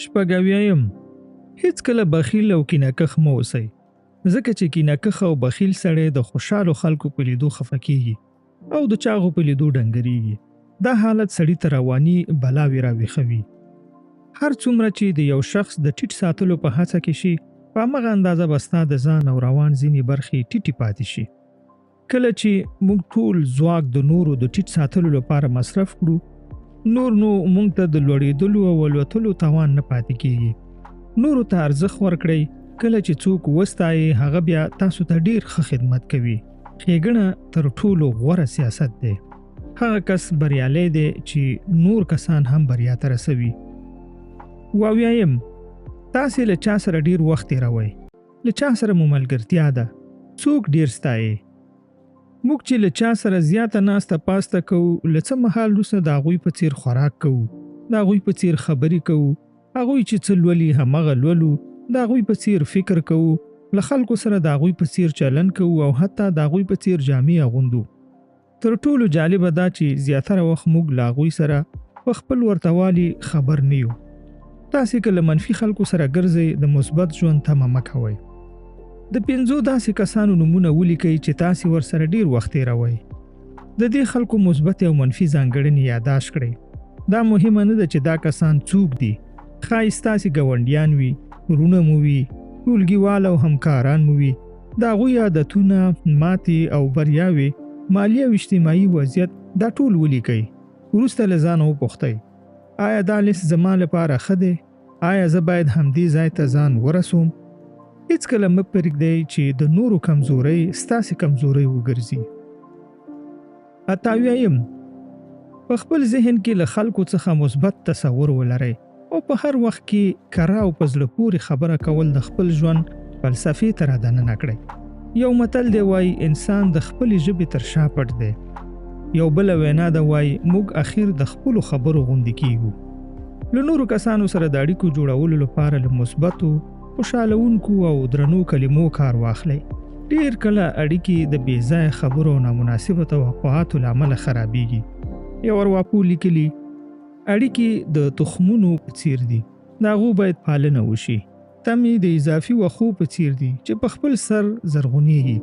شپږویایم، هیڅکله بخیل او کینهکښ مه اوسئ، ځکه چې کینهکښ او بخیل سړی د خوشحالو خلکو په لیدو خفه کیږي او د چاغو په لیدو ډنګریږي. دا حالت سړي ته رواني بلاوې راویښوي. هر څومره چې د یو شخص د ټیټ ساتلو په هڅه کې شي، په همغه اندازه به ستا د ځان او روان ځینې برخې ټیټې پاتې شي. کله چې موږ ټول ځواک د نورو د ټیټ ساتلو لپاره مصرف کړو، نو موږ ته د لوړېدلو او الوتلو توان نه پاتې کیږي. نورو ته ارزښت ورکړئ. کله چې څوک وستایي، هغه بیا تاسو ته ډیر ښه خدمت کوي. ښېګڼه تر ټولو غوره سیاست دی. هغه کس بریالی دی چې نور کسان هم بریا ته رسوي. اوویایم، تاسې له چا سره ډیر وخت تېروئ. له چا سره مو ملګرتیا ده. څوک ډیر ستایي. موږ چې له چا سره زیاته ناسته پاسته کوو، له څه مهال وروسته د هغوی په څیر خوراک کوو، د هغوی په څیر خبرې کوو، هغوی چې څه لولي همغه لولو، د هغوی په څیر فکر کوو، له خلکو سره د هغوی په څیر چلن کوو او حتی د هغوی په څیر جامې اغوندو. تر ټولو جالبه دا چې زیاتره وخت موږ له هغوی سره په خپل ورتهوالي خبر نه یو. تاسې که له منفي خلکو سره ګرځئ، د مثبت ژوند تمه مه کوئ. د 5 داسې کسانو نومونه ولیکئ چې تاسې ورسره ډیر وخت تېروئ. د دې خلکو مثبت او منفي ځانګړنې یادداشت کړئ. دا مهمه نه ده چې دا کسان څوک دي. ښایي ستاسې ګاونډیان وي، وروڼه مو وي، ټولګیوال او همکاران مو وي. د هغوی عادتونه، ماتې او بریاوې، مالي او اجتماعي وضعیت، دا ټول ولیکئ. وروسته له ځانه وپوښتئ، آیا دا لیست زما لپاره ښه دی؟ آیا زه باید همدې ځای ته ځان ورسوم؟ هیڅکله مه پرېږدئ چې د نورو کمزورۍ ستاسې کمزورۍ وګرځي. 8 په خپل ذهن کې له خلکو څخه مثبت تصور ولرئ او په هر وخت کې کره او په زړه پورې خبره کول د خپل ژوند فلسفې ته رادننه کړئ. یو متل دی وایي انسان د خپلې ژبې تر شا پټ دی. یو بله وینا ده وایي موږ اخر د خپلو خبرو غوندې کیږو. له نورو کسانو سره د اړیکو جوړولو لپاره له مثبتو، خوشحالونکو او درنو کلمو کار واخلئ. ډیر کله اړیکې د بې ځایه خبرو او نامناسبه توقعاتو له امله خرابېږي. یو ارواپوه لیکلي، اړیکې د تخمونو په څیر دي، د هغو باید پالنه وشي. تمې د اضافي وښو په څیر دي چې په خپل سر زرغونېږي.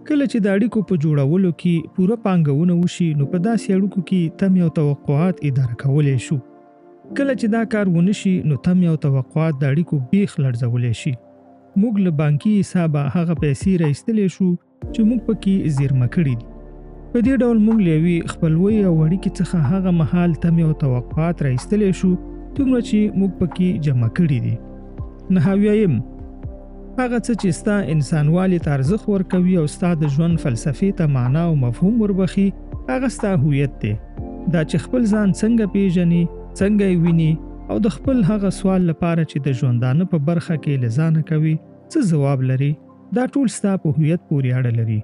کله چې د اړیکو په جوړولو کې پوره پانګونه وشي، نو په داسې اړیکو کې تمې او توقعات اداره کولی شو. کله چې دا کار ونه شي، نو تمې او توقعات د اړیکو بیخ لړزولی شي. موږ له بانکي حسابه هغه پیسې راایستلی شو چې موږ پکې زیرمه کړي دي. په دې ډول موږ له یوې خپلوۍ او اړیکې څخه هغه مهال تمې او توقعات راایستلی شو دومره چې موږ پکې جمع کړي دي. 9 هغه څه چې ستا انسانوالي ته ارزښت ورکوي او ستا د ژوند فلسفې ته معنا او مفهوم وربخي، هغه ستا هویت دی. دا چې خپل ځان څنګه پیژنې، څنګه یې ویني او د خپل هغه سوال لپاره چې د ژوندانه په برخه کې له ځانه کوي څه ځواب لري، دا ټول ستا په هویت پورې اړه لري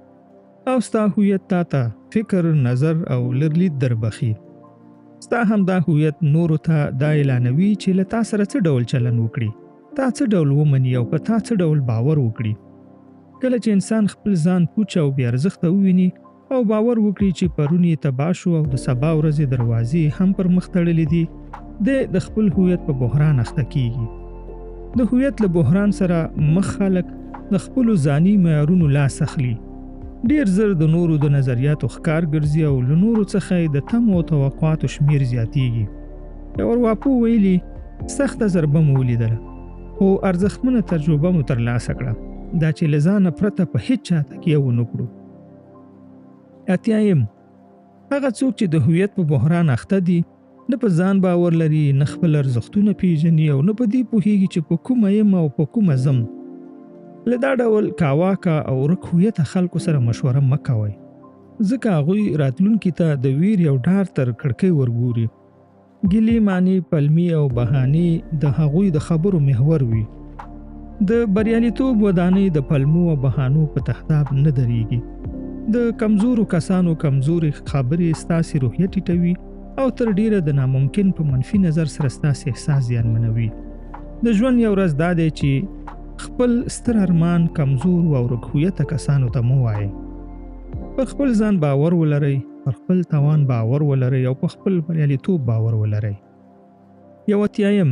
او ستا هویت تا ته فکر، نظر او لرلید دربخي. ستا هم دا هویت نورو ته دا اعلانوي چې له تا سره څه ډول چلن وکړي، تا څه ډول ومني او په تا څه ډول باور وکړي. کله چې انسان خپل ځان پوچ او بې ارزښته وویني او باور وکړي چې پرون یې تباه شو او د سبا ورځې دروازې هم پر مخ تړلې دي، د خپل هویت په بحران اخته کیږي. د هویت له بحران سره مخ خلک د خپلو ځاني معیارونو لاس اخلي. ډیر زر د نورو د نظریاتو ښکار ګرځي او له نورو څخه د تمو او توقعاتو شمیر زیاتیږي. یو ارواپوه ویلي، سخته ضربه مو ولیدله خو ارزښتمنه تجربه مو ترلاسه کړه، دا چې له ځانه پرته په هیڅ چا تکیه ونه کړو. 8 هغه څوک چې د هویت په بحران اخته دي، نه په ځان باور لري، نه خپل ارزښتونه پیژني او نه په دې پوهیږي چې په کومه یم او په کومه ځم. له دا ډول کاواکه او ورک هویته خلکو سره مشوره مه کوئ، ځکه هغوی راتلونکي ته د ویر یو ډار تر کړکۍ ورګوري. ګیلې معنی، پلمې او بهانې د هغوی د خبرو محور وي. د بریالیتوب ودانۍ د پلمو او بهانو په تهداب نه درېږي. د کمزورو کسانو کمزوري خبرې ستاسې روحیه ټیټوي او تر ډیره د ناممکن په منفي نظر سره ستاسې احساس زیانمنوي. د ژوند یو راز دا دی چې خپل ستر ارمان کمزور او ورک هویته کسانو ته مه وایئ. پر خپل ځان باور ولرئ، پر خپل توان باور ولرئ او په خپل بریالیتوب باور ولرئ. 80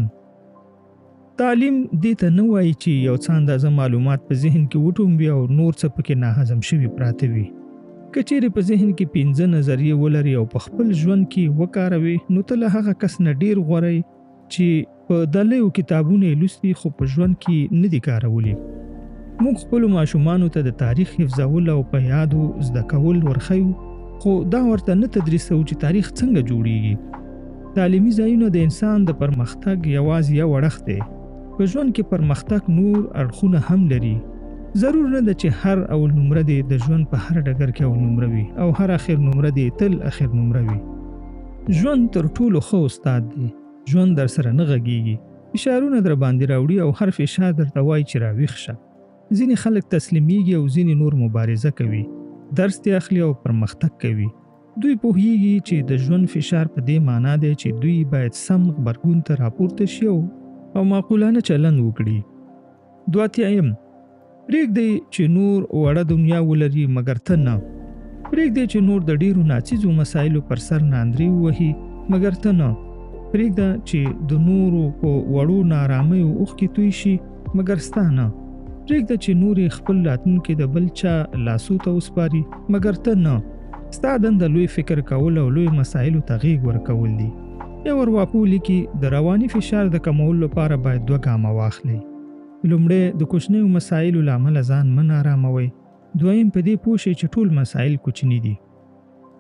تعلیم دې ته نه وایي چې یو څه اندازه معلومات په ذهن کې وټومبي او نور څه پکې ناهضم شوي پراته وي. که چیرې په ذهن کې 15 نظریې ولري او په خپل ژوند کې وکاروي، نو ته له هغه کس نه ډیر غوره چې په دلیو کتابونه لوستي خو په ژوند کې نه دي کارولي. موږ خپل ماشومانو ته د تاریخ حفظول او په یادو زده کول ورخیو، خو دا ورته نه تدریسو چې تاریخ څنګه جوړیږي. تعلیمي ځایونه د انسان د پرمختګ یوازې یو اړخ دی. په ژوند کې پرمختګ نور اړخونه هم لري. ضرور نه ده چې هر اول نمره دی د ژوند په هر ډګر کې اول نمره وي او هر اخر نمره دی تل اخر نمره وي. ژوند تر ټولو ښه استاد دی. ژوند در سره نه غږیږي، فشارونه در باندې راوړي او هر فشار درته وایي چې راویښ شه. ځینې خلک تسلیمیږي او ځینې نور مبارزه کوي، درس یې اخلي او پرمختګ کوي. دوی پوهیږي چې د ژوند فشار په دې معنا دی چې دوی باید سم غبرګون ته راپورته شي او معقولانه چلند وکړي. دواتیم، پرېږدئ چې نور وړه دنیا ولري مګر ته نه. پرېږدئ چې نور د ډیرو ناڅیزو مسایلو پر سر ناندري ووهي مګر ته نه. پرېږده چې د نورو په وړو نارامیو اوښکې توی شي مګر ستا نه. پرېږده چې نور خپل راتلونکی د بل چا لاسو ته وسپاري مګر ته نه. ستا دنده لوی فکر کول او لوی مسایلو ته غېږ ورکول دي. یو ارواپوه لیکي د رواني فشار د کمولو لپاره باید 2 ګامه واخلئ. لومړی د کوچنیو مسایلو له امله ځان مه ناراموئ. دویم په دې پوه شئ چې ټول مسایل کوچني دي.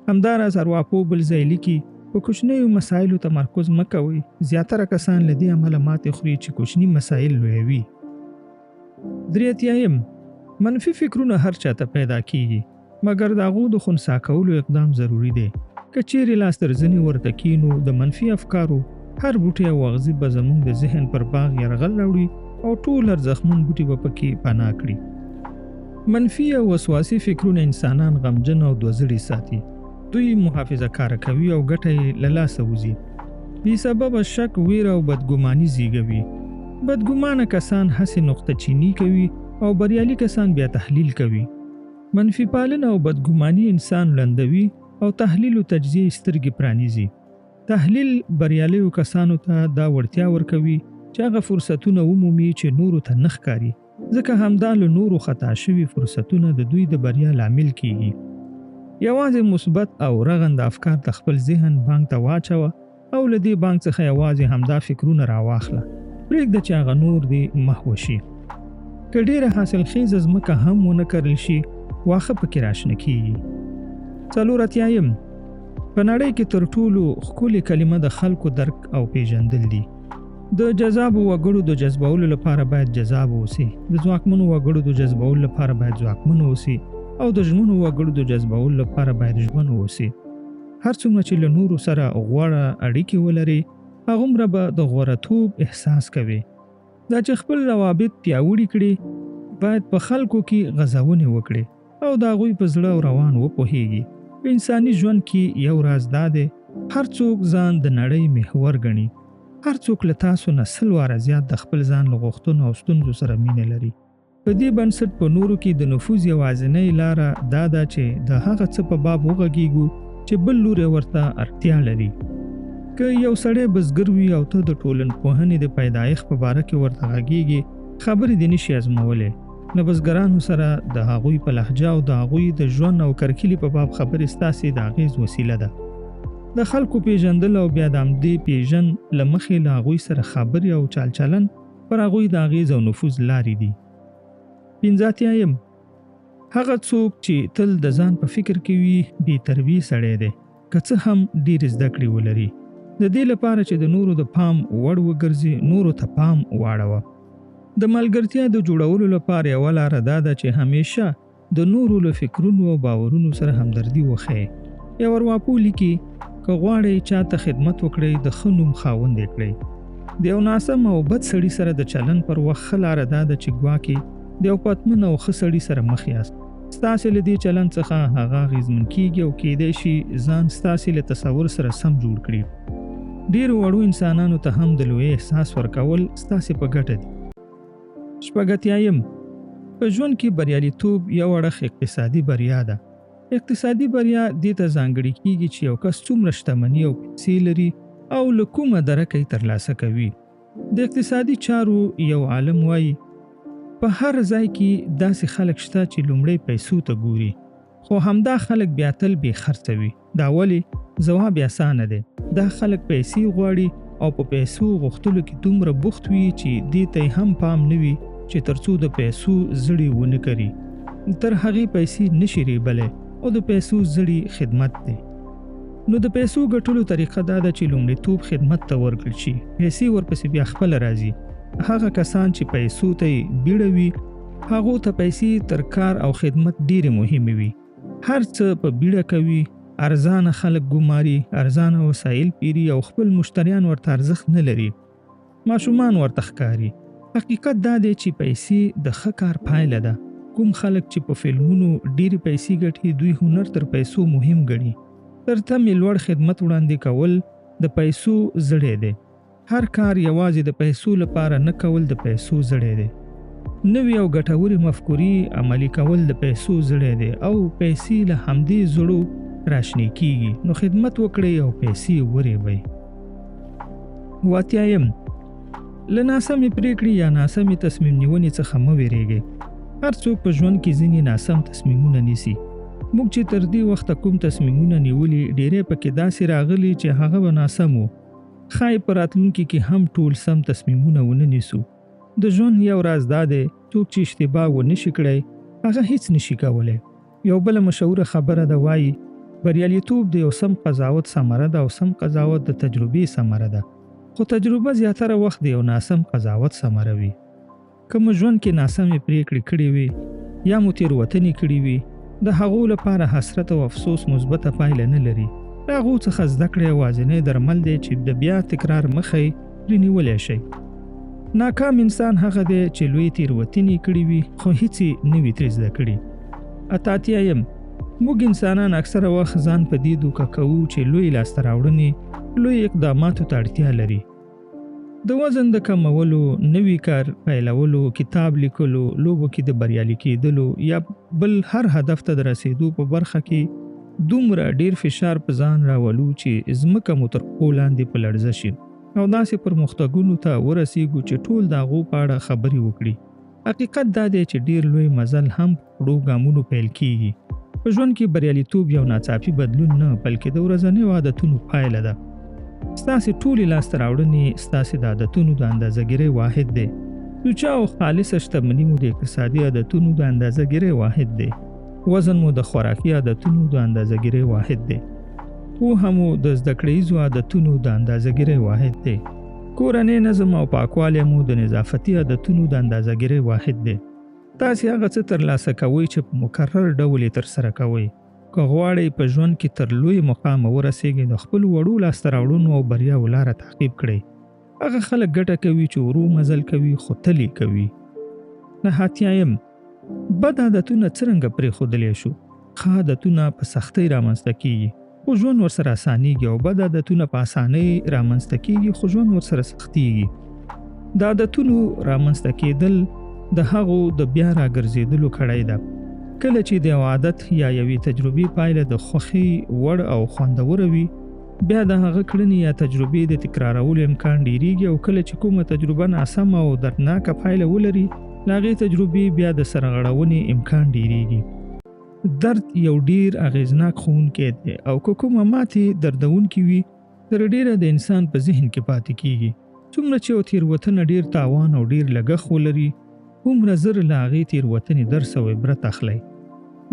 همداراز ارواپوه بل ځای لیکي په کوچنیو مسایلو تمرکز مه کوئ. زیاتره کسان له دې امله ماتې خوري چې کوچني مسایل لویوي. درېتیم، منفي فکرونه هر چاته پیدا کیږي مګر د هغو د خنثی کولو اقدام ضروری دی. که چیرې لاس تر زنې ورته کینو د منفي افکارو هر بوټی او اغزي به زموږ د ذهن پر باغ یرغل راوړي او ټول ارزښتمن بوټي به پکې پناه کړي. منفي او وسواسي فکرونه انسانان غمجن او دوزړي ساتي. دوی محافظه کار کوي او ګټه یې له لاسه وځي. بې سببه شک، ویره او بدګماني زیږوي. بدګمانه کسان هسې نقطه چینی کوي او بریالي کسان بیا تحلیل کوي. منفي پالنه او بدګماني انسان لندوي او تحلیل او تجزیه سترګې پرانیزي. تحلیل بریالیو کسانو ته دا وړتیا ورکوي چې هغه فرصتونه ومومي چې نورو ته نه ښکاري، ځکه همدا له نورو خطا شوي فرصتونه د دوی د بریا لامل کیږي. یوازې مثبت او رغند افکار د خپل ذهن بانک ته واچوه او له دې بانک څخه یوازې همدا فکرونه راواخله. پرېږده چې هغه نور دې محو شي. که ډېره حاصلخیزه ځمکه هم ونه کرل شي، واښه پکې راشنه کیږي. 4 په نړۍ کې تر ټولو ښکلې کلمه د خلکو درک او پیژندل دي. د جذابو وګړو د جذبولو لپاره باید جذاب اوسئ. د ځواکمنو وګړو د جذبولو لپاره باید ځواکمن اوسئ او د ژمنو وګړو د جذبولو لپاره باید ژمن اوسئ. هر څومره چې له نورو سره غوره اړیکې ولري، هغومره به د غوړتوب احساس کوي. دا چې خپل روابط پیاوړي کړي، باید په خلکو کې غځونې وکړي او د هغوی په زړه او روان وپوهیږي. په انساني ژوند کې یو راز دا دی، هر څوک ځان د نړۍ محور ګڼي. هر څوک له تاسو نه 100 واره زیات د خپل ځان له غوښتنو او ستونزو سره مینه لري. په دې بنسټ په نورو کې د نفوذ یوازینۍ لاره دا ده چې د هغه څه په باب وغږیږو چې بل لوري ورته اړتیا لري. که یو سړی بزګر وي او ته د ټولنپوهنې د پیدایښت په باره کې ورته غږیږي، خبرې دې نشي ازمولی. له بزګرانو سره د هغوی په لهجه او د هغوی د ژوند او کرکیلې په باب خبرې ستاسې د اغیز وسیله ده. د خلکو پیژندل او بیا د همدې پیژن له مخې له هغوی سره خبرې او چال چلن پر هغوی د اغیز او نفوذ لارې دي. 15 هغه څوک چې تل د ځان په فکر کې وي بې تربیې سړی دی، که څه هم ډېرې زده کړې ولري. د دې لپاره چې د نورو د پام وړ وګرځي، نورو ته پام واړوه. د ملګرتیا د جوړولو لپاره یوه لاره دا ده چې همیشه د نورو له فکرونو او باورونو سره همدردي وښیئ. یو ارواپوه لیکي، که غواړئ چاته خدمت وکړئ، د ښه نوم خاوند یې کړئ. د یو ناسم او بد سړي سره د چلن پر وخت ښه لاره دا ده چې ګواکې د یو پتمن او ښه سړي سره مخ یاست. ستاسې له دې چلن څخه هغه اغېزمن کیږي او کیدای شي ځان ستاسې له تصور سره سم جوړ کړي. ډېرو وړو انسانانو ته هم د لوی احساس ورکول ستاسې په ګټه دي. 16 په ژوند کې بریالیتوب یو اړخ اقتصادي بریا ده. اقتصادي بریا دې ته ځانګړې کیږي چې یو کس څومره شتمني او پیسې لري او له کومه درکه یې ترلاسه کوي. د اقتصادي چارو یو عالم وایي په هر ځای کې داسې خلک شته چې لومړی پیسو ته ګوري، خو همدا خلک بیا تل بې خرڅه وي. دا ولې؟ ځواب یې اسانه دی. دا خلک پیسې غواړي او په پیسو غوښتلو کې دومره بوخت وي چې دې ته هم پام نه وي چې ترڅو د پیسو زړي ونه کړي. تر هغې پیسې نشي ریبلی او د پیسو زړي خدمت دی. نو د پیسو ګټلو طریقه دا ده چې لومړیتوب خدمت ته ورکړل شي، پیسې ورپسې بیا خپله راځي. هغه کسان چې پیسو ته یې بیړه وي هغو ته پیسې تر کار او خدمت ډېرې مهمې وي. هر څه په بیړه کوي، ارزانه خلک ګماري، ارزانه وسایل پیري او خپل مشتریان ورته ارزښت نه لري، ماشومان ورته ښکاري. حقیقت دا دی چې پیسې د ښه کار پایله ده. کوم خلک چې په فلمونو ډېرې پیسې ګټي دوی هنر تر پیسو مهم ګڼي. تر تمې لوړ خدمت وړاندې کول د پیسو زړی دی. هر کار یوازې د پیسو لپاره نه کول د پیسو زړی دی. نوې او ګټورې مفکورې عملي کول د پیسو زړی دی او پیسې له همدې زړو راشنې کیږي. نو خدمت وکړئ او پیسې وریبئ. 8 له ناسمې پریکړې یا ناسمې تصمیم نیونې څخه مه ویریږئ. هر څوک په ژوند کې ځینې ناسم تصمیمونه نیسي. موږ چې تر دې وخته کوم تصمیمونه نیولي ډېری پکې داسې راغلي چې هغه به ناسم و. ښایي په راتلونکي کې هم ټول سم تصمیمونه ونه نیسو. د ژوند یو راز دا دی، څوک چې اشتباه ونه شي کړی هغه هیڅ نشي کولی. یو بله مشهوره خبره ده، وایي بریالیتوب د یو سم قضاوت ثمره ده او سم قضاوت د تجربې ثمره ده. خو تجربه زیاتره وخت د یو ناسم قضاوت ثمره وي. که مو ژوند کې ناسمې پریکړې کړې وي یا مو تېروتنې کړې وي د هغو لپاره حسرت او افسوس مثبته پایله نه لري. د هغو څخه زده کړه یوازینی درمل دی چې د بیا تکرار مخه یې پرېنیولی شئ. ناکام انسان هغه دی چې لوی تېروتنې کړې وي خو هیڅ یې نه وي ترې زده کړي. 8 موږ انسانان اکثره وخت ځان په دې دوکه کوو چې لوی لاسته راوړنې لوی اقداماتو ته اړتیا لري. د وزن د کمولو، نوي کار پیلولو، کتاب لیکلو، لوبو کې د بریالي کېدلو یا بل هر هدف ته د رسیدو په برخه کې دومره ډیر فشار په ځان راولو چې ځمکه مو تر پښو لاندې په لړزه شي او داسې پرمختګونو ته ورسیږو چې ټول د هغو په اړه خبرې وکړي. حقیقت دا دی چې ډیر لوی مزل هم په وړو ګامونو پیل کیږي. په ژوند کې بریالیتوب یو ناڅاپي بدلون نه بلکې د ورځنیو عادتونو پایله ده. ستاسې ټولې لاسته راوړنې ستاسې د عادتونو د اندازهګیرۍ واحد دی. سوچه او خالصه شتمني مو د اقتصادي عادتونو د اندازهګیرۍ واحد دی. وزن مو د خوراکي عادتونو د اندازهګیرۍ واحد دی. پوهه مو د زده کړیزو عادتونو د اندازهګیرۍ واحد دی. کورنۍ نظم او پاکوالی مو د نظافتي عادتونو د اندازهګیرۍ واحد دی. تاسې هغه څه ترلاسه کوئ چې په مکرر ډول یې ترسره کوئ. که غواړئ په ژوند کې تر لوی مقامه ورسیږئ د خپلو وړو لاسته راوړنو او بریاوو لاره تعقیب کړئ. هغه خلک ګټه کوي چې ورو مزل کوي خو تل یې کوي. 9 بد عادتونه څرنګه پرېښودلی شو؟ ښه عادتونه په سختۍ رامنځته کیږي خو ژوند ورسره اسانیږي او بد عادتونه په اسانۍ رامنځته کیږي خو ژوند ورسره سختیږي. د عادتونو رامنځته کېدل د هغو د بیا راګرځېدلو کړۍ ده. کله چې د یو عادت یا یوې تجربې پایله د خوښۍ وړ او خوندوره وي بیا د هغه کړنې یا تجربې د تکرارولو امکان ډیریږي او کله چې کومه تجربه ناسمه او دردناکه پایله ولري د هغې تجربې بیا د سرغړونې امکان ډیریږي. درد یو ډیر اغیزناک ښوونکی دی او که کومه ماتې دردونکې وي تر ډیره د انسان په ذهن کې پاتې کیږي. څومره چې یو تېروتنه ډیر تاوان او ډیر لګښت ولري هومره زر له هغې تېروتنې درس او عبرت اخلی.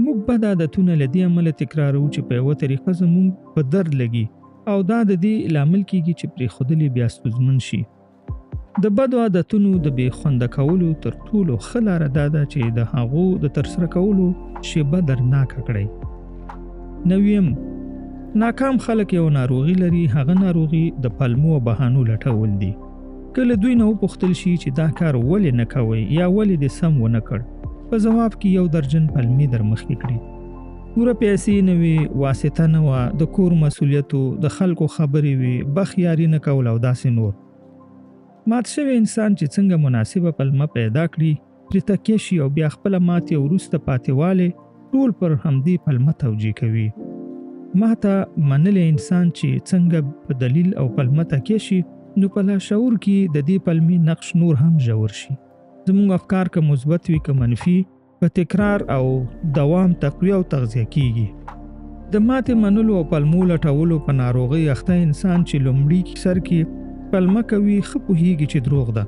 موږ بد عادتونه له دې امله تکراروو چې په یوه طریقه زموږ په درد لګي او دا د دې لامل کیږي چې پرېښودل یې بیا ستونزمن شي. د بدو عادتونو د بې خونده کولو تر ټولو ښه لاره دا ده چې د هغو د ترسره کولو شیبه درناکه کړئ. 9 ناکام خلک یو ناروغي لري، هغه ناروغي د پلمو او بهانو لټول دي. کله دوی نه وپوښتل شي چې دا کار ولې نه کوئ یا ولې دې سم ونه کړ، په ځواب کې یو درجن پلمې در مخکې کړي. پوره پیسې نه وي، واسطه نه وه، د کور مسؤلیت و، د خلکو خبرې وي، بخیاري نه کول او داسې نور. مات شوی انسان چې څنګه مناسبه پلمه پیدا کړي پرې تکیه شي او بیا خپله ماتې وروسته پاتېوالی ټول پر همدې پلمه توجیه کوي. ماته منلی انسان چې څنګه په دلیل او پلمه تکیه شي نو په لاشعور کې د دې پلمې نقش نور هم ژور شي. زموږ افکار که مثبت وي که منفي په تکرار او دوام تقویه او تغذیه کیږي. د ماتې منلو او پلمو لټولو په ناروغۍ اخته انسان چې لومړي سر کې پلمه کوي ښه پوهیږي چې دروغ ده،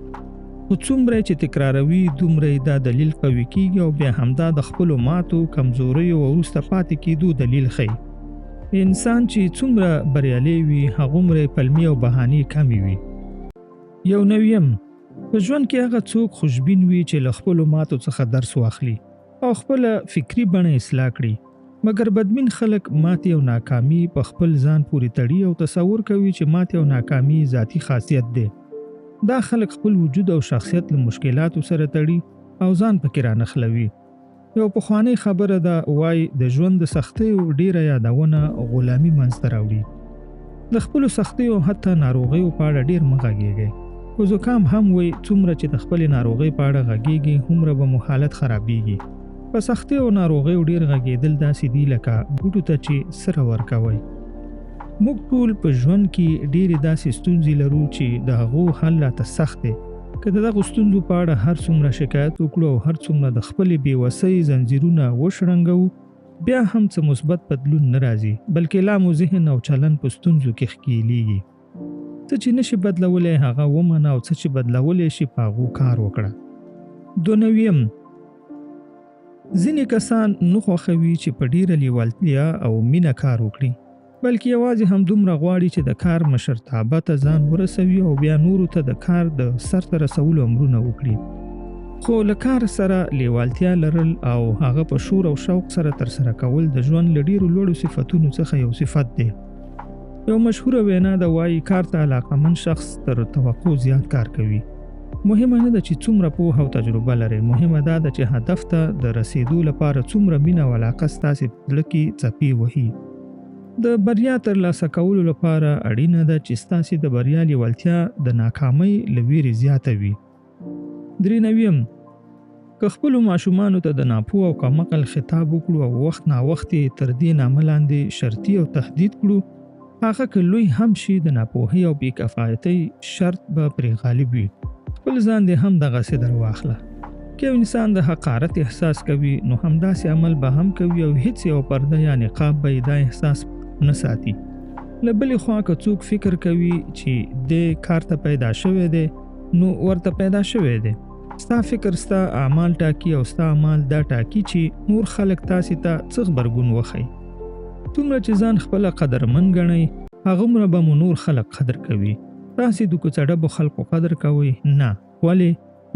خو څومره چې تکراروي دومره دا دلیل قوي کیږي او بیا همدا د خپلو ماتو کمزوریو او وروسته پاتې کېدو دلیل ښیي. انسان چې څومره بریالی وي هغومره پلمې او بهانې کمې وي. یو نویم، په ژوند کې هغه څوک خوشبین وي چې له خپلو ماتو څخه درس واخلي او خپله فکري بڼه اصلاح کړي. مګر بدبین خلک ماتې او ناکامي په خپل ځان پورې تړي او تصور کوي چې ماتې او ناکامي ذاتي خاصیت دی. دا خلک خپل وجود او شخصیت له مشکلاتو سره تړي او ځان پکې رانخلوي. یو پخوانی خبره ده وای د ژوند د سختیو ډیره یادونه غلامي منځته راوړي. د خپلو سختیو حتی ناروغیو په اړه ډیر مه غږیږئ. خو زکام هم وای څومره چې د خپلې ناروغۍ په اړه غږیږي هومره به مو حالت خرابیږي. په سختیو او ناروغیو ډیر غږیدل داسې دي لکه بوټو ته چې سره ورکوئ. موږ ټول په ژوند کې ډیرې داسې ستونزې لرو چې د هغو حل راته سخت دی. که د دغو ستونزو په اړه هر څومره شکایت وکړو او هر څومره د خپلې بېوسۍ زنځیرونه وشرنګوو بیا هم څه مثبت بدلون نه راځي، بلکې لا مو ذهن او چلن په ستونزو کې ښکېلیږي. څه چې نشي بدلولی هغه ومنه او څه چې بدلولی شي په هغو کار وکړه. دویم، ځینې کسان نه خوښوي چې په ډیره لیوالتیا او مینه کار وکړي، بلکې یوازې هم دومره غواړي چې د کار مشرتابه ته ځان ورسوي او بیا نورو ته د کار د سرته رسولو امرونه وکړي. خو له کار سره لیوالتیا لرل او هغه په شور او شوق سره ترسره کول د ژوند له ډیرو لوړو صفتونو څخه یو صفت دی. یو مشهوره وینا ده وایي کار ته علاقمند شخص تر توقع زیات کار کوي. مهمه نه ده چې څومره پوهه او تجربه لرئ، مهمه دا ده چې هدف ته د رسیدو لپاره څومره مینه او علاقه ستاسې په زړه کې څپې وهي. د بریا ترلاسه کولو لپاره اړینه ده چې ستاسې د بریا لیوالتیا د ناکامۍ له ویرې زیاته وي. درېیم، که خپلو ماشومانو ته د ناپوه او کمعقل خطاب وکړو او وخت ناوخت یې تر دې نامه لاندې شرطي او تهدید کړو، هغه که لوی هم شي د ناپوهۍ او بېکفایتۍ شرط به پرې غالب وي. خپل ځان دې هم دغسې در واخله. که یو انسان د حقارت احساس کوي نو همداسې عمل به هم کوي او هیڅ یو پرده یا نقاب به دا احساس نه ساتي. له بلې خوا که څوک فکر کوي چې دې کار ته پیدا شوی دی نو ورته پیدا شوی دی. ستا فکر ستا اعمال ټاکي او ستا اعمال دا ټاکي چې نور خلک تاسې ته څه غبرګون وښیي. څومره چې ځان خپله قدرمن ګڼئ هغومره به مو نور خلک قدر کوي. تاسې د کوڅه ډبو خلکو قدر کوئ نه. ولې؟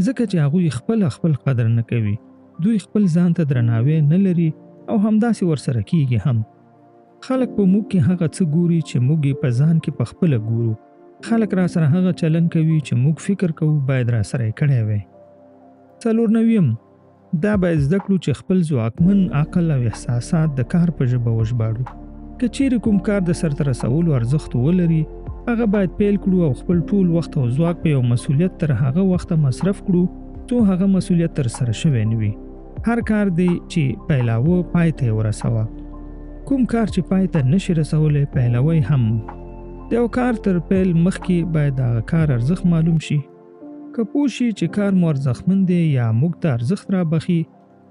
ځکه چې هغوی خپل قدر نه کوي. دوی خپل ځان ته درناوی نه لري او همداسې ورسره کیږي هم. خلک په موږ کې هغه څه ګوري چې موږ یې په ځان کې پخپله ګورو. خلک را سره هغه چلن کوي چې موږ فکر کوو باید را سره یې کړی وی. څلورم، دا باید زده کړو چې خپل ځواکمن عقل او احساسات د کار په ژبه وژباړو. که چیرې کوم کار د سرته رسولو ارزښت ولري هغه باید پیل کړو او خپل ټول وخت او ځواک په یو مسؤلیت تر هغه وخته مصرف کړو څو هغه مسؤلیت تر سره شوی نه وي. هر کار دی چې پیلاوه پای ته ورسوه. کوم کار چې پای ته نشي رسولی پیلوی هم. د یو کار تر پیل مخکې باید هغه کار ارزښت معلوم شي. که پوه شي چې کار مو ارزښتمن دی یا موږ ته ارزښت رابخي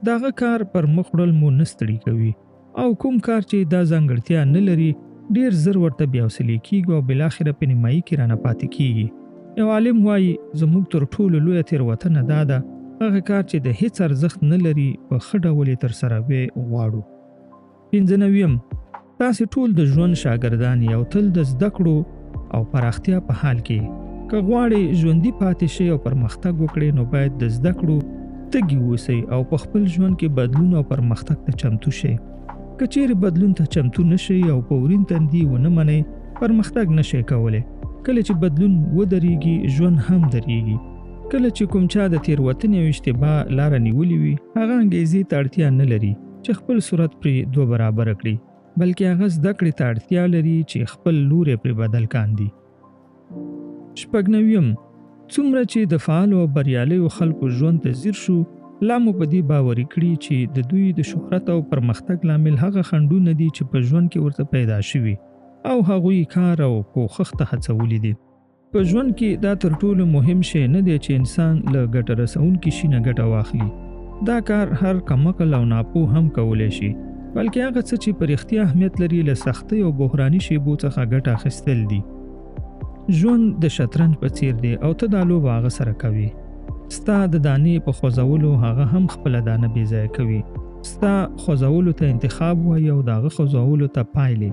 دغه کار پر مخ وړل مو نه ستړي کوي او کوم کار چې دا ځانګړتیا نه لري ډیر زر ورته بیا وسیلې کېږي او بالاخره په نیمایي کې رانه پاتې کېږي. یو عالم وایي زموږ تر ټولو لویه تېروتنه دا ده هغه کار چې د هیڅ ارزښت نه لري په ښه ډول یې ترسره غواړو. پنځم، تاسې ټول د ژوند شاګردان یې او تل د زده کړو او پراختیا په حال کې. که غواړئ ژوندي پاتې شئ او پرمختګ وکړئ نو باید د زده کړو تږي اوسئ او په خپل ژوند کې بدلون او پرمختګ ته چمتو شئ. که چیرې بدلون ته چمتو نشئ او په ورین تندي ونه منئ پرمختګ نشئ کولی. کله چې بدلون ودرېږي ژوند هم درېږي. کله چې کوم چا د تېروتنې او اشتباه لاره نیولې وي هغه انګېزې ته اړتیا نه لري چې خپل صورت پرې 2 برابره کړي، بلکې هغه زده کړې ته اړتیا لري چې خپل لوری پرې بدل کاندي. شپږم، څومره چې د فعالو او بریالیو خلکو ژوند ته ځیر شو لا مو په دې باوري کړي چې د دوی د شهرت او پرمختګ لامل هغه خنډونه دي چې په ژوند کې ورته پیدا شوي او هغوی کار او کوښښ ته هڅولي دي. په ژوند کې دا تر ټولو مهم شی نه دی چې انسان له ګټه رسونکي شي نه ګټه واخلي. دا کار هر کمعقل او ناپوه هم کولی شي، بلکې هغه څه چې په رښتیا اهمیت لري له سختۍ او بحراني شیبو څخه ګټه اخیستل دي. ژوند د شطرنج په څیر دی او ته دا لوبه هغه سره کوي. ستا د دانې په خوځولو هغه هم خپله دانه بې ځایه کوي. ستا خوځولو ته انتخاب وایي او د هغه خوځولو ته پایلې.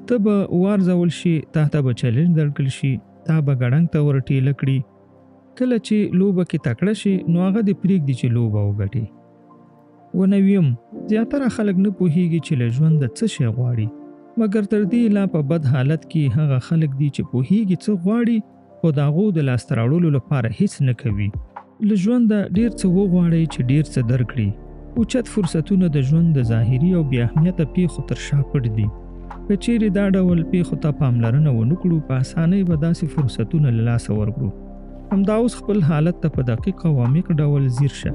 ته به وارزول شي، تا ته به چیلنج درکړل شي، تا به ګړنګ ته ورټېله کړي. کله چې لوبه کې تکړه شي نو هغه دې پرېږدي چې لوبه وګټي. 9 زیاتره خلک نه پوهیږي چې له ژونده څه شی غواړي، مګر تر دې لا په بد حالت کې هغه خلک دي چې پوهیږي څه غواړي خو د هغو د لاسته راوړلو لپاره هیڅ نه کوي. له ژونده ډېر څه وغواړئ چې ډېر څه درکړي. اوچت فرصتونه د ژوند د ظاهري او بې اهمیته پیښو تر شا پټ دي. که چیرې دا ډول پیښو ته پاملرنه ونه کړو، په اسانۍ به داسې فرصتونه له لاسه ورکړو. همدا اوس خپل حالت ته په دقیق او عمیق ډول ځیر شه.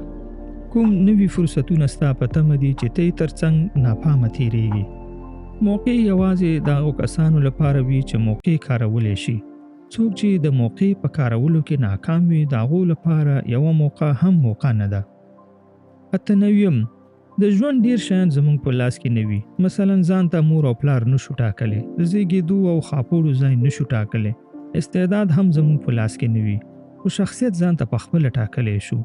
کوم نوي فرصتونه ستا په تمه دي چې ته یې تر څنګ ناپامه تېرېږي. موقع یوازې د هغو کسانو لپاره وي چې موقع کارولی شي. څوک چې د موقع په کارولو کې ناکام وي، د هغو لپاره یوه موقع هم موقع نه ده. 9 د ژوند ډیر شیان زموږ په لاس کې نه وي. مثلا ځان ته مور او پلار نشو ټاکلی، د زیږېدو او خاپوړو ځای نشو ټاکلی، استعداد هم زموږ په لاس کې نه وي، خو شخصیت ځان ته پخپله ټاکلی شو.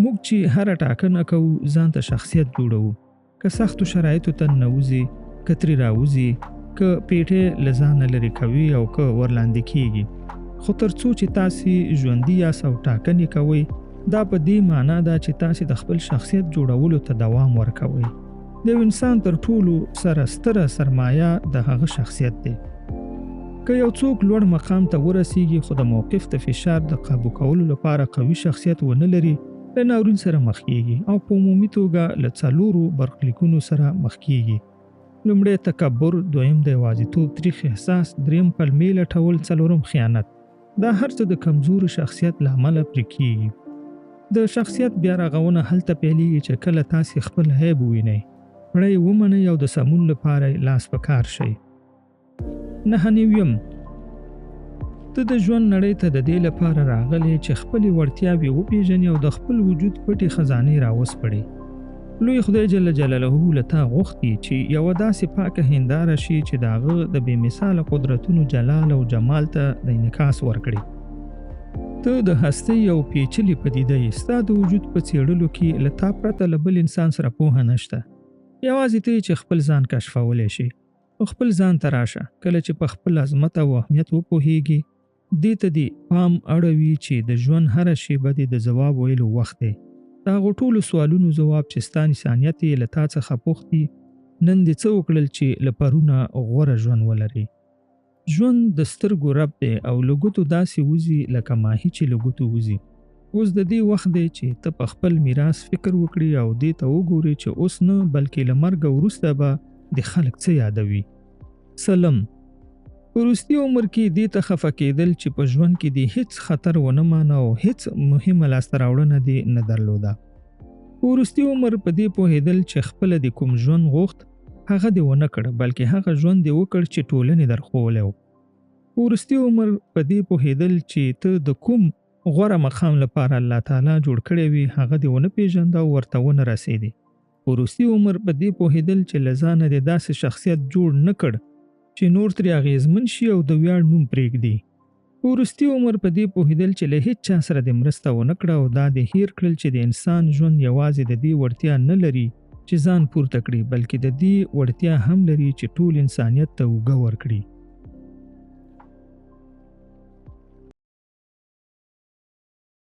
موږ چې هره ټاکنه کوو ځان ته شخصیت جوړوو. که سختو شرایطو ته ننوځي، که ترې راوځي، که پیټې له ځانه لرې کوي او که ورلاندې کیږي. خو تر څو چې تاسې ژوندي یاست او ټاکنې کوئ، دا په دې معنا ده چې تاسې د خپل شخصیت جوړولو ته دوام ورکوئ. د یو انسان تر ټولو سره ستره سرمایه د هغه شخصیت دی. که یو څوک لوړ مقام ته ورسیږي خو د موقف د فشار د قابو کولو لپاره قوي شخصیت ونه لري، له ناورین سره مخ کیږي او په عمومي توګه له 4 برخلیکونو سره مخ کیږي. لومړی تکبر، دویم د یوازیتوب تریخ احساس، دریم پلمې لټول، څلورم خیانت. دا هر څه د کمزورو شخصیت له امله پرې کیږي. د شخصیت بیا رغونه هلته پیلېږي چې کله تاسې خپل عیب ووینئ، پړی ومنئ او د سمون لپاره لاس په کار شئ. 9 ته د ژوند نړۍ ته د دې لپاره راغلی چې خپلې وړتیاوې وپېژنې او د خپل وجود پټې خزانې راوسپړې. لوی خدای جل جلاله له تا غوښتي چې یوه داسې پاکه هنداره شي چې د هغه د بې مثاله قدرتونو جلال او جمال ته د انعکاس ورکړي. ته د هستۍ یو پیچلې پدیده یې. ستا د وجود په څېړلو کې له تا پرته له بل انسان سره پوهه نشته. یوازې ته چې خپل ځان کشفولی شي. خپل ځان ته راشه. کله چې په خپل عظمت او اهمیت وپوهیږي، دې ته دې پام اړوي چې د ژوند هره شیبه دې د ځواب ویلو وخت دی. د هغو ټولو سوالونو ځواب چې ستا انسانیت یې له تا څخه پوښتي، نن دې څه وکړل چې له پرونه غوره ژوند ولري. ژوند د سترګو رب دی او له ګوتو داسې وځي لکه ماهي چې له ګوتو وځي. اوس د دې وخت دی چې ته په خپل میراث فکر وکړي او دې ته وګوري چې اوس نه بلکې له مرګه وروسته به د خلک څه یادوي. سلم. په وروستي عمر کې دې ته خفه کېدل چې په ژوند کې دې هیڅ خطر ونه مانه او هیڅ مهمه لاسته راوړنه دې نه درلوده. په وروستي عمر په دې پوهېدل چې خپله د کوم ژوند غوښت هغه دې ونه کړ، بلکې هغه ژوند دې وکړ چې ټولنې درښولی و. په وروستي عمر په دې پوهېدل چې ته د کوم غوره مقام لپاره الله تعالی جوړ کړی وي هغه دې ونه پېژنده او ورته ونه رسېدې. په وروستي عمر په دې پوهېدل چې له ځانه دې داسې شخصیت جوړ نه کړ چې نور ترې اغېزمن شي او د ویاړ نوم پرېږدي. په وروستي عمر په دې پوهېدل چې له هیڅ چا سره دې مرسته ونه کړه او دا دې هیر کړل چې د انسان ژوند یوازې د دې وړتیا نه لري چې ځان پورته کړي، بلکې د دې وړتیا هم لري چې ټول انسانیت ته اوږه ورکړي.